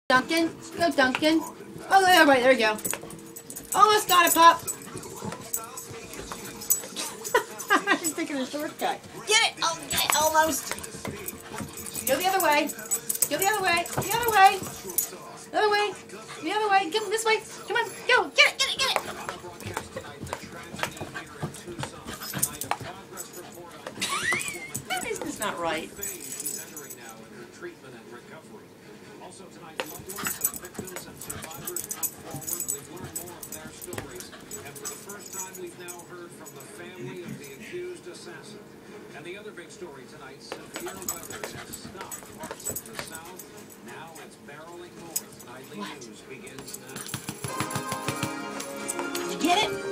Duncan. Go, Duncan. Oh, there, right, there we go. Almost got it, Pop. I'm taking a shortcut. Get it! Oh, get it, almost. Go the other way. Go the other way. The other way. The other way. The other way. Come this way. Come on. Go. Get it. Get it. Get it. This is not right. Also tonight, loved ones of victims and survivors come forward. We've learned more of their stories. And for the first time, we've now heard from the family of the accused assassin. And the other big story tonight, severe weather has stopped parts of the south. Now it's barreling north. Nightly news begins now. Did you get it?